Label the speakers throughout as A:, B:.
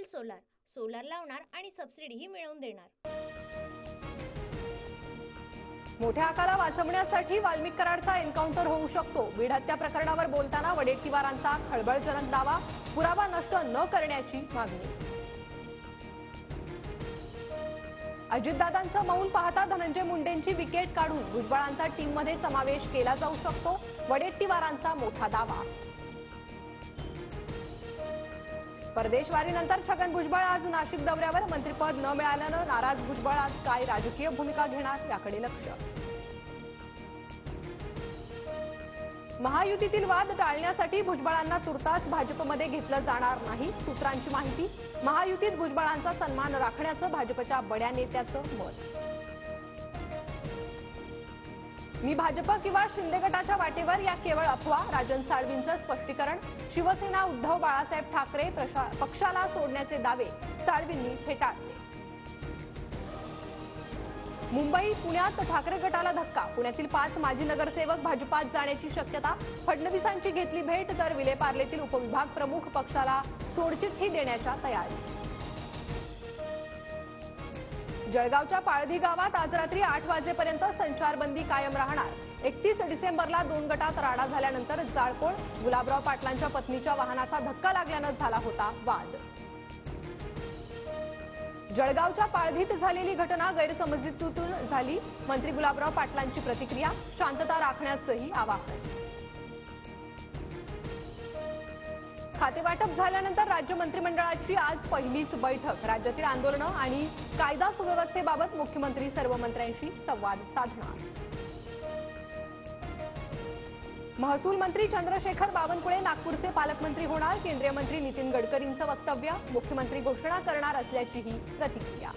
A: Solar solar लावणार आणि सबसिडीही मिळवून देणार।
B: मोठ्या आकाला वाचवण्यासाठी वाल्मिक कराडचा एन्काउंटर होऊ शकतो। बीड हत्या प्रकरणावर बोलताना वडेट्टीवारांचा खळबळजनक दावा, पुरावा नष्ट न करण्याची मागणी। अजितदादांचं मौन पाहता धनंजय मुंडेंची विकेट काढून भुजबळांचा टीममध्ये समावेश केला जाऊ शकतो, वडेट्टीवारांचा मोठा दावा। परदेशवारीनंतर छगन भुजबळ आज नाशिक दौऱ्यावर, मंत्रिपद न मिळाल्यानं नाराज भुजबळ आज काय राजकीय भूमिका घेणार याकडे लक्ष। महायुतीतील वाद टाळण्यासाठी भुजबळांना तुर्तास भाजपमध्ये घेतलं जाणार नाही, सूत्रांची माहिती। महायुतीत भुजबळांचा सन्मान राखण्याचं भाजपच्या बड्या नेत्याचं मत। मी भाजप किंवा शिंदे गटाच्या वाटेवर या केवळ अफवा, राजन साळवींचं स्पष्टीकरण। शिवसेना उद्धव बाळासाहेब ठाकरे पक्षाला सोडण्याचे दावे साळवींनी फेटाळले। मुंबई पुण्यात ठाकरे गटाला धक्का, पुण्यातील 5 माजी नगरसेवक भाजपात जाण्याची शक्यता। फडणवीसांची घेतली भेट, तर विलेपार्लेतील उपविभाग प्रमुख पक्षाला सोडचिठ्ठी देण्याच्या तयारी। जळगावच्या पाळधी गावात आज रात्री 8 वाजेपर्यंत संचारबंदी कायम राहणार। 31 डिसेंबरला 2 गटात राडा झाल्यानंतर जाळपोळ, गुलाबराव पाटलांच्या पत्नीच्या वाहनाचा धक्का लागल्यानं झाला होता वाद। जळगावच्या पाळधीत झालेली घटना गैरसमजुतीतून झाली, मंत्री गुलाबराव पाटलांची प्रतिक्रिया, शांतता राखण्याचंही आवाहन। खातेवाटप झाल्यानंतर राज्य मंत्रिमंडळाची आज पहिलीच बैठक, राज्यातील आंदोलनं आणि कायदा सुव्यवस्थेबाबत मुख्यमंत्री सर्व मंत्र्यांशी संवाद साधणार। महसूल मंत्री चंद्रशेखर बावनकुळे नागपूरचे पालकमंत्री होणार, केंद्रीय मंत्री नितीन गडकरींचं वक्तव्य, मुख्यमंत्री घोषणा करणार असल्याचीही प्रतिक्रिया।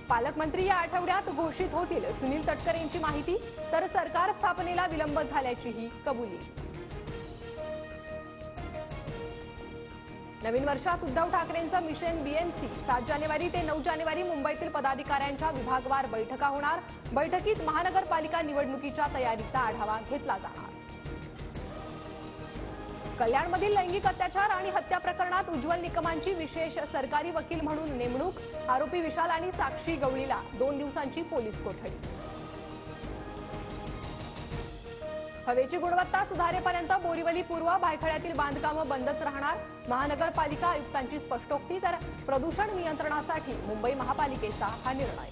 B: पालकमंत्री या आठवड्यात घोषित होतील, सुनील तटकरेंची माहिती, तर सरकार स्थापनेला विलंब झाल्याचीही कबुली। नवीन वर्षात उद्धव ठाकरेंचं मिशन बीएमसी, 7 जानेवारी ते 9 जानेवारी मुंबईतील पदाधिकाऱ्यांच्या विभागवार बैठका होणार। बैठकीत महानगरपालिका निवडणुकीच्या तयारीचा आढावा घेतला जाणार। कल्याणमधील लैंगिक अत्याचार आणि हत्या प्रकरणात उज्ज्वल निकमांची विशेष सरकारी वकील म्हणून नेमणूक, आरोपी विशाल आणि साक्षी गवळीला 2 दिवसांची पोलीस कोठडी। हवेची गुणवत्ता सुधारेपर्यंत बोरीवली पूर्व भायखळ्यातील बांधकामं बंदच राहणार, महानगरपालिका आयुक्तांची स्पष्टोक्ती, तर प्रदूषण नियंत्रणासाठी मुंबई महापालिकेचा हा निर्णय।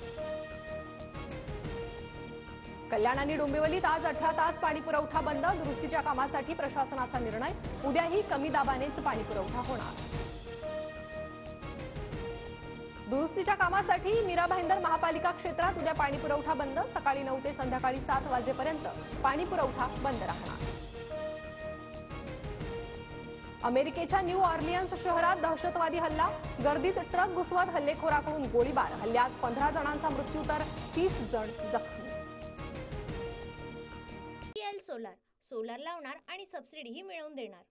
B: कल्याण आणि डोंबिवलीत आज 18 तास पाणीपुरवठा बंद, दुरुस्तीच्या कामासाठी प्रशासनाचा निर्णय, उद्याही कमी दाबानेच पाणीपुरवठा होणार। दुरुस्तीच्या कामासाठी मीरा भाईंदर महापालिका क्षेत्रात उद्या पाणीपुरवठा बंद, सकाळी 9 ते संध्याकाळी 7 वाजेपर्यंत पाणीपुरवठा बंद राहणार। अमेरिकेच्या न्यू ऑर्लियन्स शहरात दहशतवादी हल्ला, गर्दीत ट्रक घुसवत हल्लेखोराकडून गोळीबार, हल्ल्यात 15 जणांचा मृत्यू तर 30 जण जखमी।
A: सोलार सोलार लावणार आणि सबसिडीही मिळवून देणार।